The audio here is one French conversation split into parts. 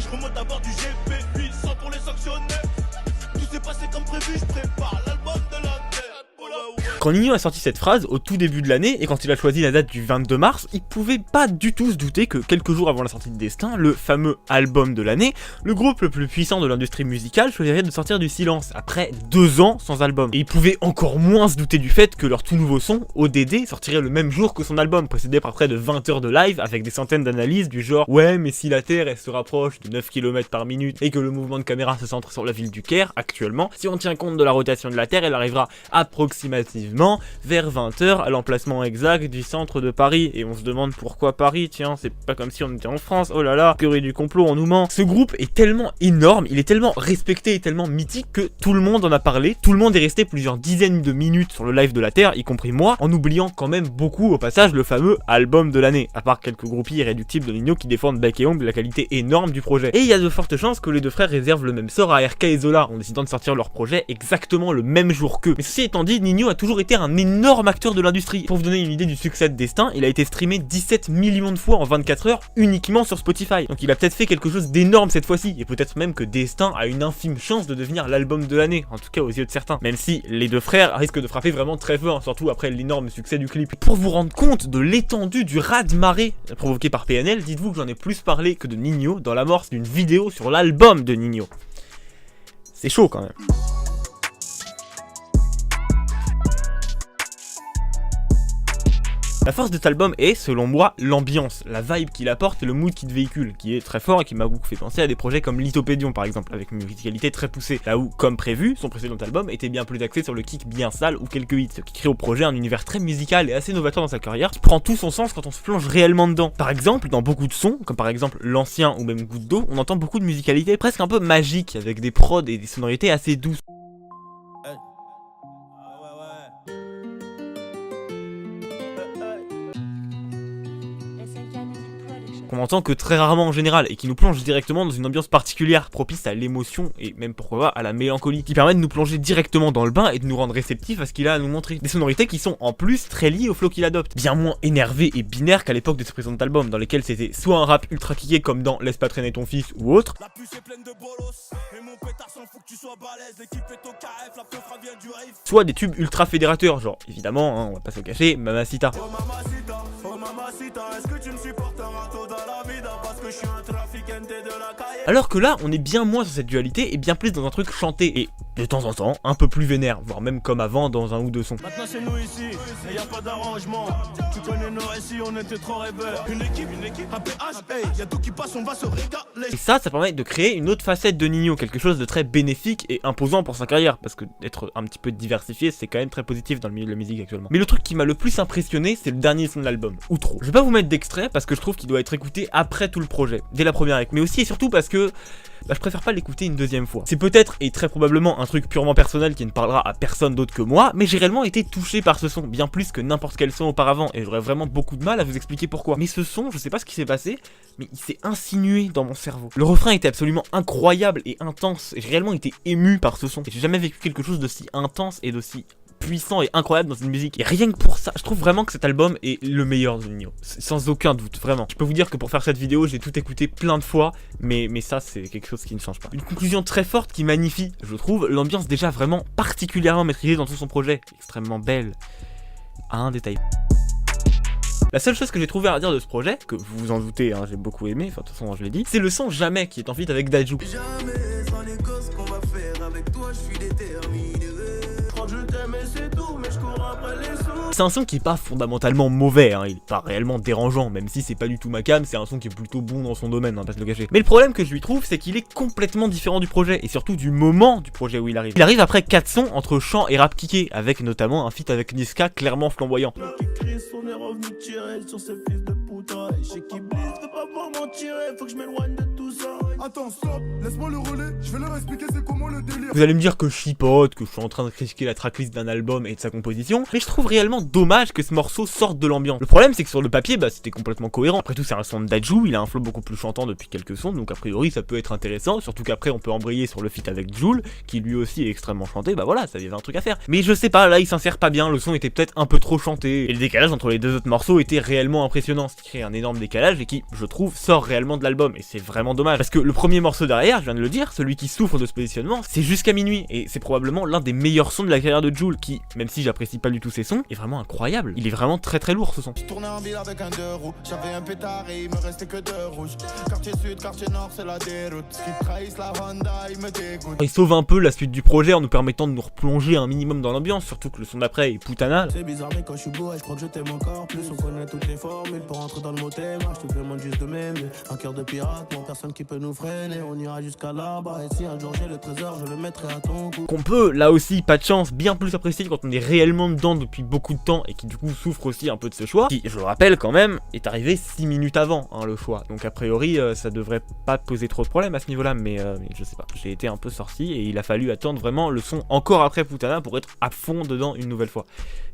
Je remonte à bord du GP, 800 pour les sanctionner. Tout s'est passé comme prévu, je prépare l'album de l'année. Quand Ninho a sorti cette phrase au tout début de l'année, et quand il a choisi la date du 22 mars, il pouvait pas du tout se douter que quelques jours avant la sortie de Destin, le fameux album de l'année, le groupe le plus puissant de l'industrie musicale choisirait de sortir du silence, après 2 ans sans album. Et il pouvait encore moins se douter du fait que leur tout nouveau son, ODD, sortirait le même jour que son album, précédé par près de 20 heures de live, avec des centaines d'analyses du genre « Ouais, mais si la Terre elle se rapproche de 9 km par minute, et que le mouvement de caméra se centre sur la ville du Caire, actuellement, si on tient compte de la rotation de la Terre, elle arrivera approximativement vers 20h à l'emplacement exact du centre de Paris. Et on se demande pourquoi Paris, tiens, c'est pas comme si on était en France, oh là là, théorie du complot, on nous ment. Ce groupe est tellement énorme, il est tellement respecté et tellement mythique que tout le monde en a parlé, tout le monde est resté plusieurs dizaines de minutes sur le live de la Terre, y compris moi, en oubliant quand même beaucoup au passage le fameux album de l'année, à part quelques groupies irréductibles de Ninho qui défendent bec et ongle la qualité énorme du projet. Et il y a de fortes chances que les deux frères réservent le même sort à RK et Zola en décidant de sortir leur projet exactement le même jour qu'eux. Mais ceci étant dit, Ninho a toujours été un énorme acteur de l'industrie. Pour vous donner une idée du succès de Destin, il a été streamé 17 millions de fois en 24 heures uniquement sur Spotify. Donc il a peut-être fait quelque chose d'énorme cette fois-ci, et peut-être même que Destin a une infime chance de devenir l'album de l'année, en tout cas aux yeux de certains. Même si les deux frères risquent de frapper vraiment très fort, surtout après l'énorme succès du clip. Pour vous rendre compte de l'étendue du raz-de-marée provoqué par PNL, dites-vous que j'en ai plus parlé que de Ninho dans l'amorce d'une vidéo sur l'album de Ninho. C'est chaud quand même. La force de cet album est, selon moi, l'ambiance, la vibe qu'il apporte et le mood qu'il véhicule, qui est très fort et qui m'a beaucoup fait penser à des projets comme Lithopédion par exemple, avec une musicalité très poussée, là où, comme prévu, son précédent album était bien plus axé sur le kick bien sale ou quelques hits, ce qui crée au projet un univers très musical et assez novateur dans sa carrière, qui prend tout son sens quand on se plonge réellement dedans. Par exemple, dans beaucoup de sons, comme par exemple L'Ancien ou même Goutte d'eau, on entend beaucoup de musicalité presque un peu magique, avec des prods et des sonorités assez douces. Qu'on entend que très rarement en général, et qui nous plonge directement dans une ambiance particulière, propice à l'émotion, et même pourquoi pas à la mélancolie, qui permet de nous plonger directement dans le bain et de nous rendre réceptifs à ce qu'il a à nous montrer. Des sonorités qui sont en plus très liées au flow qu'il adopte, bien moins énervées et binaires qu'à l'époque de ce précédent album, dans lesquels c'était soit un rap ultra kické comme dans Laisse pas traîner ton fils ou autre, La puce est pleine de bolos, et mon pétard s'en fout que tu sois balèze, l'équipe est au KF, la peufra vient du riff. soit des tubes ultra fédérateurs, genre évidemment, hein, on va pas se le cacher, Mamacita. Oh mamacita, est-ce que tu me supportes un râteau dans la vida parce que je suis un traficante de la caille. Alors que là, on est bien moins sur cette dualité et bien plus dans un truc chanté et de temps en temps un peu plus vénère, voire même comme avant dans un ou deux sons. Maintenant c'est nous ici, et y a pas d'arrangement. Tu connais nos récits, on était trop rêveurs. Une équipe, un PH, hey, y a tout qui passe, on va se régaler. Et ça permet de créer une autre facette de Ninho, quelque chose de très bénéfique et imposant pour sa carrière, parce que d'être un petit peu diversifié, c'est quand même très positif dans le milieu de la musique actuellement. Mais le truc qui m'a le plus impressionné, c'est le dernier son de l'album, Outro. Je vais pas vous mettre d'extrait parce que je trouve qu'il doit être écouté après tout le projet, dès la première écoute, mais aussi et surtout parce que je préfère pas l'écouter une deuxième fois. C'est peut-être et très probablement un truc purement personnel qui ne parlera à personne d'autre que moi, mais j'ai réellement été touché par ce son, bien plus que n'importe quel son auparavant, et j'aurais vraiment beaucoup de mal à vous expliquer pourquoi. Mais ce son, je sais pas ce qui s'est passé, mais il s'est insinué dans mon cerveau. Le refrain était absolument incroyable et intense, et j'ai réellement été ému par ce son. Et j'ai jamais vécu quelque chose d'aussi intense et d'aussi puissant et incroyable dans une musique. Et rien que pour ça, je trouve vraiment que cet album est le meilleur de Ninho. Sans aucun doute, vraiment. Je peux vous dire que pour faire cette vidéo, j'ai tout écouté plein de fois, mais ça, c'est quelque chose qui ne change pas. Une conclusion très forte qui magnifie, je trouve, l'ambiance déjà vraiment particulièrement maîtrisée dans tout son projet. Extrêmement belle. À un détail. La seule chose que j'ai trouvé à dire de ce projet, que vous vous en doutez, hein, j'ai beaucoup aimé, enfin de toute façon je l'ai dit, c'est le son Jamais qui est en feat avec Dadju. Jamais sans les gosses qu'on va faire avec toi, je suis déterminé. Je t'aime et c'est tout, mais je cours après les sous. C'est un son qui est pas fondamentalement mauvais, hein, il est pas réellement dérangeant, même si c'est pas du tout ma cam, c'est un son qui est plutôt bon dans son domaine, hein, pas se le cacher. Mais le problème que je lui trouve, c'est qu'il est complètement différent du projet, et surtout du moment du projet où il arrive. Il arrive après 4 sons entre chant et rap kické, avec notamment un feat avec Niska clairement flamboyant. On est revenu tirer sur ces fils de putain. Et chez qui blisse, de pas pouvoir m'en tirer, faut que je m'éloigne de tout ça. Attends, stop, laisse-moi le relais, je vais leur expliquer c'est comment le délire. Vous allez me dire que je chipote, que je suis en train de critiquer la tracklist d'un album et de sa composition, mais je trouve réellement dommage que ce morceau sorte de l'ambiance. Le problème c'est que sur le papier, c'était complètement cohérent. Après tout c'est un son de Dadju, il a un flow beaucoup plus chantant depuis quelques sons, donc a priori ça peut être intéressant, surtout qu'après on peut embrayer sur le feat avec Jul, qui lui aussi est extrêmement chanté, voilà, ça y avait un truc à faire. Mais je sais pas, là il s'insère pas bien, le son était peut-être un peu trop chanté, et le décalage entre les deux autres morceaux était réellement impressionnant, ce qui crée un énorme décalage et qui, je trouve, sort réellement de l'album, et c'est vraiment dommage, parce que le premier morceau derrière, je viens de le dire, celui qui souffre de ce positionnement, c'est Jusqu'à minuit, et c'est probablement l'un des meilleurs sons de la carrière de Jul, qui, même si j'apprécie pas du tout ses sons, est vraiment incroyable. Il est vraiment très très lourd ce son. Je tournais en ville avec un 2 roues, j'avais un pétard et il me restait que 2 rouges. Quartier sud, quartier nord, c'est la déroute. Ce qui trahissent la Honda, il me dégoûte. Il sauve un peu la suite du projet en nous permettant de nous replonger un minimum dans l'ambiance, surtout que le son d'après est Putana. C'est bizarre mais quand je suis beau, je crois que je t'aime encore plus. On connaît toutes les formules pour entrer dans le mot thème. Je te demande juste de m'aimer. Un cœur de pirate, moi personne qui peut nous freiner. On ira jusqu'à là-bas et si un jour j'ai le trésor, je le mettrai à ton cou. Qu'on peut, là aussi, pas de chance, bien plus apprécier quand on est réellement dedans depuis beaucoup de temps et qui du coup souffre aussi un peu de ce choix, qui, je le rappelle quand même, est arrivé 6 minutes avant le choix. Donc a priori, ça devrait pas poser trop de problèmes à ce niveau-là, mais je sais pas, j'ai été un peu sorti et il a fallu attendre vraiment le son encore après Putana pour être à fond dedans une nouvelle fois.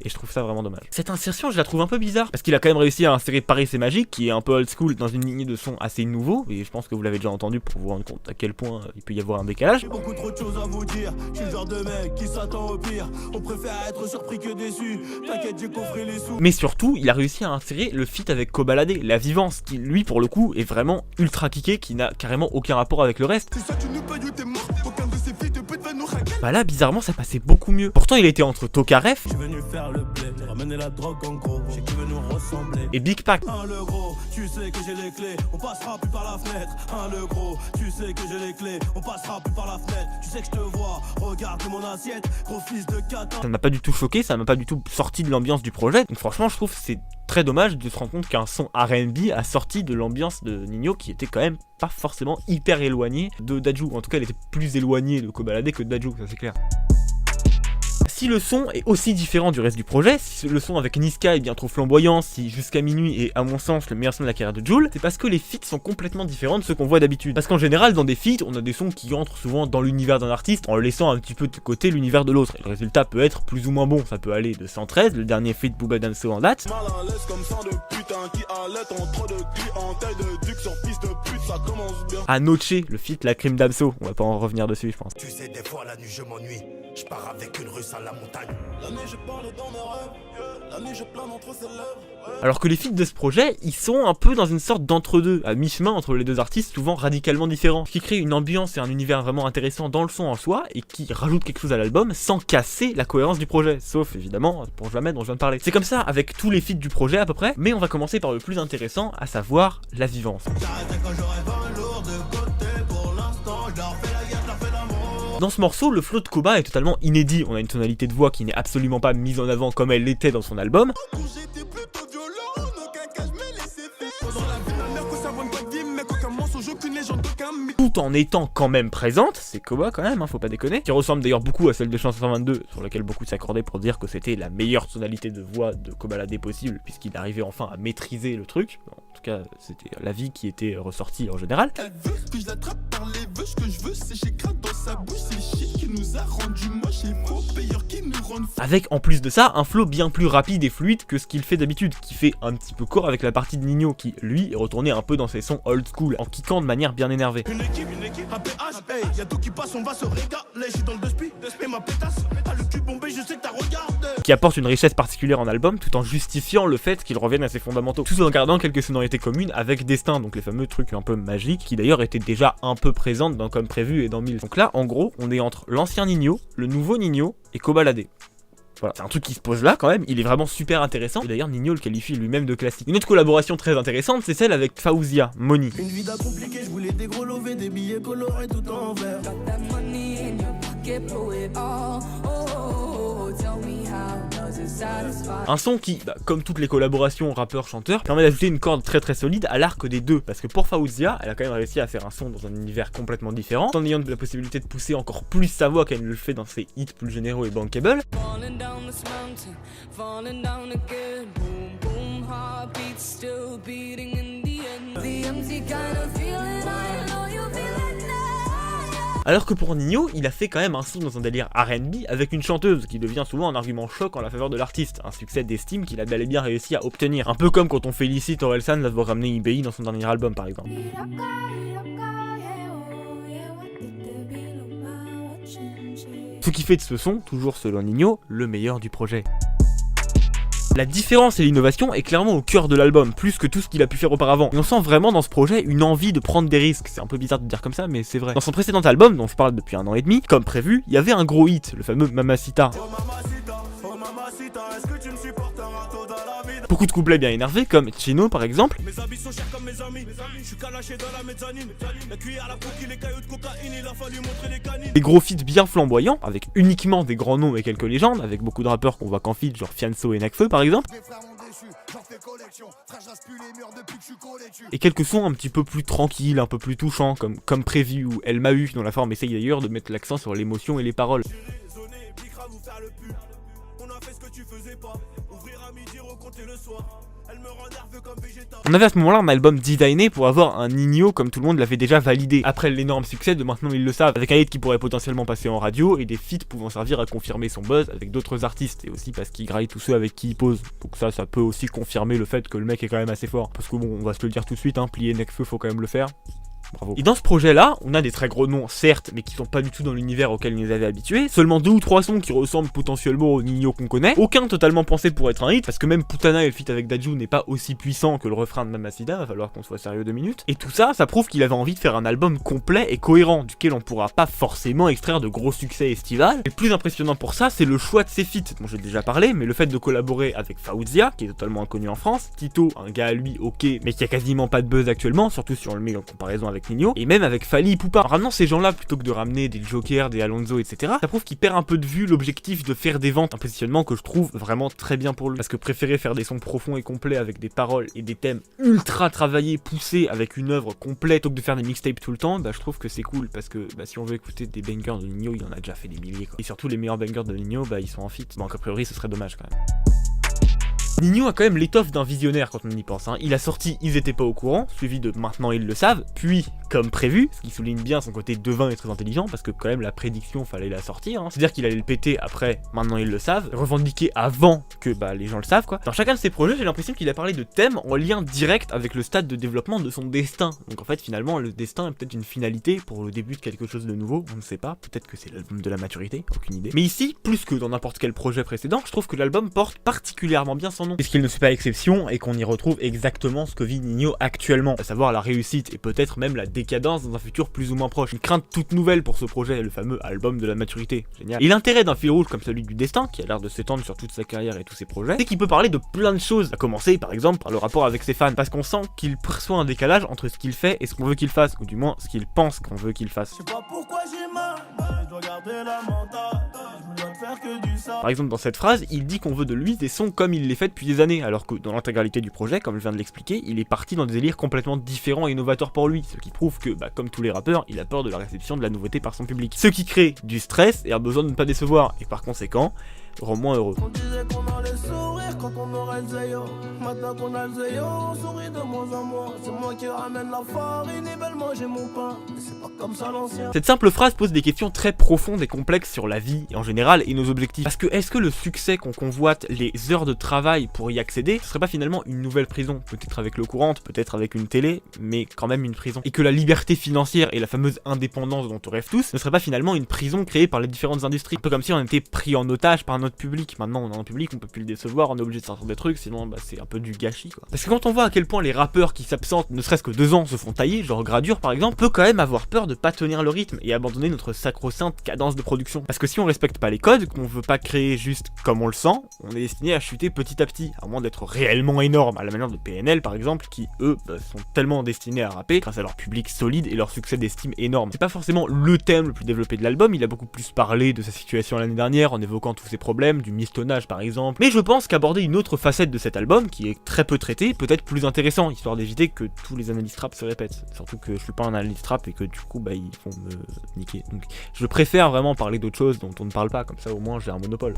Et je trouve ça vraiment dommage. Cette insertion, je la trouve un peu bizarre, parce qu'il a quand même réussi à insérer Paris c'est magique, qui est un peu old school dans une lignée de son assez nouveau, et je pense que vous l'avez déjà entendu pour vous rendre compte à quel point il peut y avoir un décalage. J'ai beaucoup trop de choses à vous dire. Je suis le genre de mec qui s'attend au pire. On préfère être surpris que déçu. T'inquiète, j'ai coffré les sous. Mais surtout, il a réussi à insérer le feat avec Kobalade, la vivance, qui lui pour le coup est vraiment ultra kické, qui n'a carrément aucun rapport avec le reste. C'est ça, tu nous payes ou t'es mort. Aucun de ces filles de pute va nous raquer. Bah là, bizarrement, ça passait beaucoup mieux. Pourtant, il était entre Tokarev Je suis venu faire le blé, ramener la drogue en gros. J'ai qui veut nous ressembler. et Big Pac. Le gros, tu sais que j'ai les clés. On passera plus par la fenêtre. Le gros, tu sais que j'ai les clés. On passera plus par la fenêtre. Tu sais que je te vois. Regarde mon assiette, gros fils de catin. Ça m'a pas du tout choqué, ça m'a pas du tout sorti de l'ambiance du projet. Donc franchement, je trouve que c'est très dommage de se rendre compte qu'un son R&B a sorti de l'ambiance de Ninho qui était quand même pas forcément hyper éloignée de Dadju. En tout cas, elle était plus éloignée de Kobalade que de Dadju, ça c'est clair. Si le son est aussi différent du reste du projet, si le son avec Niska est bien trop flamboyant, si Jusqu'à minuit est à mon sens le meilleur son de la carrière de Jul, c'est parce que les feats sont complètement différents de ceux qu'on voit d'habitude. Parce qu'en général, dans des feats, on a des sons qui entrent souvent dans l'univers d'un artiste en laissant un petit peu de côté l'univers de l'autre. Et le résultat peut être plus ou moins bon, ça peut aller de 113, le dernier feat Booba Damso en date, Mal à l'aise comme ça de putain qui allait en trop de clientèle de duc sur fils de pute, ça commence bien. à Noche, le feat La Crime Damso, on va pas en revenir dessus je pense. Tu sais, des fois la nuit je m'ennuie. Je pars avec une russe à la montagne. La nuit je parle dans mes rêves, la nuit je plane entre ses lèvres. Alors que les feats de ce projet, ils sont un peu dans une sorte d'entre-deux, à mi-chemin entre les deux artistes souvent radicalement différents, ce qui crée une ambiance et un univers vraiment intéressant dans le son en soi, et qui rajoute quelque chose à l'album sans casser la cohérence du projet, sauf évidemment pour Jamais dont je viens de parler. C'est comme ça avec tous les feats du projet à peu près, mais on va commencer par le plus intéressant, à savoir la vivance. J'arrêtais quand j'aurais 20 lourds de côté. Pour l'instant, je leur fais la guerre, je leur fais l'amour. Dans ce morceau, le flow de Koba est totalement inédit, on a une tonalité de voix qui n'est absolument pas mise en avant comme elle l'était dans son album. Quand j'étais plutôt violent, en aucun cas je me laissais faire. Dans la vie, la mère que ça vend pas de vie, mais aucun mensonge, aucune légende, aucun mythe. Tout en étant quand même présente, c'est Koba quand même, faut pas déconner, qui ressemble d'ailleurs beaucoup à celle de Chanson 122, sur laquelle beaucoup s'accordaient pour dire que c'était la meilleure tonalité de voix de Kobalade possible, puisqu'il arrivait enfin à maîtriser le truc. En tout cas, c'était l'avis qui était ressorti en général. Elle veut que je l'attrape par les vœux, ce que je veux c'est j'écrase dans sa bouche, c'est le shit qui nous a rendu moches et faux payeurs qui nous rendent fous. Avec en plus de ça, un flow bien plus rapide et fluide que ce qu'il fait d'habitude, qui fait un petit peu corps avec la partie de Ninho, qui lui est retourné un peu dans ses sons old school, en kickant de manière bien énervée. Une équipe, un PH, hey, y'a tout qui passe, on va se régaler. Je suis dans le despi, et ma pétasse, t'as le cul bombé, je sais que t'as regardé. Qui apporte une richesse particulière en album, tout en justifiant le fait qu'il revienne à ses fondamentaux, tout en gardant quelques sonorités communes avec Destin, donc les fameux trucs un peu magiques, qui d'ailleurs étaient déjà un peu présentes dans Comme Prévu et dans 1000. Donc là, en gros, on est entre l'ancien Ninho, le nouveau Ninho et Kobalade. Voilà, c'est un truc qui se pose là quand même, il est vraiment super intéressant, et d'ailleurs Ninho le qualifie lui-même de classique. Une autre collaboration très intéressante, c'est celle avec Fawzia, Money. Une vie compliquée, je voulais des gros lovés, des billets colorés tout en vert. Un son qui, comme toutes les collaborations rappeurs-chanteurs, permet d'ajouter une corde très très solide à l'arc des deux, parce que pour Fawzia, elle a quand même réussi à faire un son dans un univers complètement différent, en ayant la possibilité de pousser encore plus sa voix qu'elle ne le fait dans ses hits plus généraux et bankable. Alors que pour Ninho, il a fait quand même un son dans un délire R&B avec une chanteuse qui devient souvent un argument choc en la faveur de l'artiste, un succès d'estime qu'il a bel et bien réussi à obtenir. Un peu comme quand on félicite Orelsan d'avoir ramené IBI dans son dernier album par exemple. Ce qui fait de ce son, toujours selon Ninho, le meilleur du projet. La différence et l'innovation est clairement au cœur de l'album, plus que tout ce qu'il a pu faire auparavant. Et on sent vraiment dans ce projet une envie de prendre des risques. C'est un peu bizarre de dire comme ça, mais c'est vrai. Dans son précédent album, dont je parle depuis 1 an et demi, comme prévu, il y avait un gros hit, le fameux Mamacita. Beaucoup de couplets bien énervés, comme Chino par exemple. Des gros feats bien flamboyants, avec uniquement des grands noms et quelques légendes, avec beaucoup de rappeurs qu'on voit qu'en feat, genre Fianso et Nekfeu par exemple. Et quelques sons un petit peu plus tranquilles, un peu plus touchants, comme Prévu ou El Mahu, dont la forme essaye d'ailleurs de mettre l'accent sur l'émotion et les paroles. On avait à ce moment-là un album designé pour avoir un Ninho comme tout le monde l'avait déjà validé, après l'énorme succès de Maintenant Ils Le Savent, avec un hit qui pourrait potentiellement passer en radio et des feats pouvant servir à confirmer son buzz avec d'autres artistes, et aussi parce qu'il graille tous ceux avec qui il pose. Donc ça peut aussi confirmer le fait que le mec est quand même assez fort, parce que bon, on va se le dire tout de suite, hein, plier Nekfeu, faut quand même le faire. Bravo. Et dans ce projet-là, on a des très gros noms, certes, mais qui sont pas du tout dans l'univers auquel ils nous avaient habitués. Seulement 2 ou 3 sons qui ressemblent potentiellement au Ninho qu'on connaît. Aucun totalement pensé pour être un hit, parce que même Putana et le feat avec Dadju n'est pas aussi puissant que le refrain de Mamacita, va falloir qu'on soit sérieux 2 minutes. Et tout ça, ça prouve qu'il avait envie de faire un album complet et cohérent, duquel on pourra pas forcément extraire de gros succès estivales. Et le plus impressionnant pour ça, c'est le choix de ses feats, dont j'ai déjà parlé, mais le fait de collaborer avec Fawzia, qui est totalement inconnu en France, Tito, un gars à lui ok, mais qui a quasiment pas de buzz actuellement, surtout si on le met en comparaison avec Ninho, et même avec Fally Ipupa. En ramenant ces gens-là plutôt que de ramener des Jokers, des Alonso, etc., ça prouve qu'il perd un peu de vue l'objectif de faire des ventes, un positionnement que je trouve vraiment très bien pour lui. Parce que préférer faire des sons profonds et complets avec des paroles et des thèmes ultra travaillés, poussés, avec une œuvre complète, plutôt que de faire des mixtapes tout le temps, bah je trouve que c'est cool, parce que bah, si on veut écouter des bangers de Ninho, il en a déjà fait des milliers quoi. Et surtout les meilleurs bangers de Ninho, bah ils sont en feat. Donc a priori ce serait dommage quand même. Ninho a quand même l'étoffe d'un visionnaire quand on y pense, hein. Il a sorti Ils étaient pas au courant, suivi de Maintenant Ils Le Savent, puis Comme prévu, ce qui souligne bien son côté devin et très intelligent, parce que quand même la prédiction fallait la sortir, hein. C'est-à-dire qu'il allait le péter après Maintenant Ils Le Savent, revendiquer avant que bah, les gens le savent quoi. Dans chacun de ses projets, j'ai l'impression qu'il a parlé de thèmes en lien direct avec le stade de développement de son destin. Donc en fait finalement le destin est peut-être une finalité pour le début de quelque chose de nouveau, on ne sait pas, peut-être que c'est l'album de la maturité, aucune idée. Mais ici, plus que dans n'importe quel projet précédent, je trouve que l'album porte particulièrement bien son nom. Puisqu'il ne fait pas exception et qu'on y retrouve exactement ce que vit Ninho actuellement, à savoir la réussite et peut-être même la décadence dans un futur plus ou moins proche. Une crainte toute nouvelle pour ce projet, le fameux album de la maturité. Génial. Et l'intérêt d'un fil rouge comme celui du destin, qui a l'air de s'étendre sur toute sa carrière et tous ses projets, c'est qu'il peut parler de plein de choses, à commencer par exemple par le rapport avec ses fans, parce qu'on sent qu'il perçoit un décalage entre ce qu'il fait et ce qu'on veut qu'il fasse, ou du moins ce qu'il pense qu'on veut qu'il fasse. Je sais pas pourquoi j'ai mal, je dois garder la mentale, je dois faire que du ça. Par exemple dans cette phrase, il dit qu'on veut de lui des sons comme il les fait depuis des années, alors que dans l'intégralité du projet, comme je viens de l'expliquer, il est parti dans des délires complètement différents et innovateurs pour lui, ce qui prouve que, bah, comme tous les rappeurs, il a peur de la réception de la nouveauté par son public. Ce qui crée du stress et un besoin de ne pas décevoir, et par conséquent, rend moins heureux. On disait qu'on allait sourire quand on aurait le zéyo. Maintenant qu'on a le zéyo, on sourit de moins en moins. C'est moi qui ramène la farine et belle manger mon pain. Mais c'est pas comme ça l'ancien. Cette simple phrase pose des questions très profondes et complexes sur la vie en général et nos objectifs. Parce que est-ce que le succès qu'on convoite, les heures de travail pour y accéder, ce serait pas finalement une nouvelle prison? Peut-être avec l'eau courante, peut-être avec une télé, mais quand même une prison. Et que la liberté financière et la fameuse indépendance dont on rêve tous ne serait pas finalement une prison créée par les différentes industries. Un peu comme si on était pris en otage par notre public. Maintenant on a un public, on peut plus le décevoir, on est obligé de sortir des trucs, sinon bah, c'est un peu du gâchis quoi. Parce que quand on voit à quel point les rappeurs qui s'absentent ne serait-ce que 2 ans se font tailler, genre Gradure par exemple, peut quand même avoir peur de pas tenir le rythme et abandonner notre sacro-sainte cadence de production. Parce que si on respecte pas les codes, qu'on veut pas créer juste comme on le sent, on est destiné à chuter petit à petit, à moins d'être réellement énorme, à la manière de PNL par exemple, qui eux bah, sont tellement destinés à rapper grâce à leur public solide et leur succès d'estime énorme. C'est pas forcément le thème le plus développé de l'album, il a beaucoup plus parlé de sa situation l'année dernière en évoquant tous ses problèmes, du mistonnage par exemple, mais je pense qu'aborder une autre facette de cet album, qui est très peu traité, peut être plus intéressant, histoire d'éviter que tous les analystes rap se répètent, surtout que je suis pas un analyste rap et que du coup bah ils vont me niquer, donc je préfère vraiment parler d'autres choses dont on ne parle pas, comme ça au moins j'ai un monopole.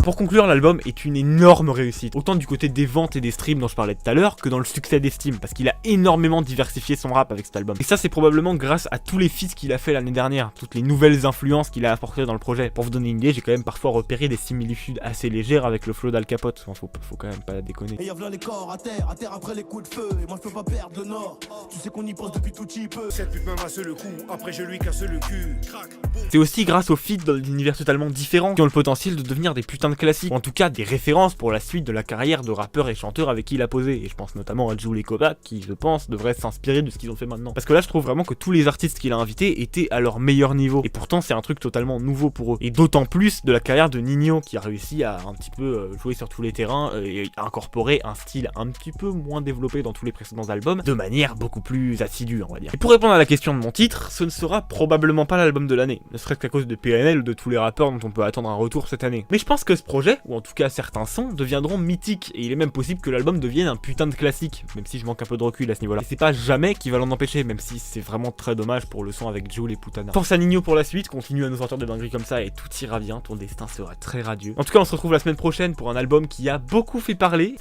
Pour conclure, l'album est une énorme réussite, autant du côté des ventes et des streams dont je parlais tout à l'heure, que dans le succès d'estime, parce qu'il a énormément diversifié son rap avec cet album. Et ça c'est probablement grâce à tous les feats qu'il a fait l'année dernière, toutes les nouvelles influences qu'il a apportées dans le projet. Pour vous donner une idée, j'ai quand même parfois repéré des similitudes assez légères avec le flow d'Al Capote, enfin, faut quand même pas déconner. Et y'a v'là les corps à terre après les coups de feu. Et moi je peux pas perdre le nord, tu sais qu'on y pense depuis tout petit peu. Cette pute me masse le cou, après je lui casse le cul. C'est aussi grâce aux feats dans des univers totalement différents qui ont le potentiel de devenir des putains de classiques, ou en tout cas des références pour la suite de la carrière de rappeurs et chanteurs avec qui il a posé. Et je pense notamment à Jul et Koba, qui je pense devraient s'inspirer de ce qu'ils ont fait maintenant. Parce que là je trouve vraiment que tous les artistes qu'il a invités étaient à leur meilleur niveau. Et pourtant c'est un truc totalement nouveau pour eux. Et d'autant plus de la carrière de Ninho, qui a réussi à un petit peu jouer sur tous les terrains et à incorporer un style un petit peu moins développé dans tous les précédents albums, de manière beaucoup plus assidue, on va dire. Et pour répondre à la question de mon titre, ce ne sera probablement pas l'album de l'année, ne serait-ce qu'à cause de PNL ou de tous les rappeurs dont on peut attendre un retour cette année. Mais je pense que ce projet, ou en tout cas certains sons, deviendront mythiques, et il est même possible que l'album devienne un putain de classique, même si je manque un peu de recul à ce niveau-là. Et c'est pas jamais qui va l'en empêcher, même si c'est vraiment très dommage pour le son avec Jul et Putana. Force à Ninho pour la suite, continue à nous sortir des dingueries comme ça et tout ira bien, ton destin sera très radieux. En tout cas, on se retrouve la semaine prochaine pour un album qui a beaucoup fait parler.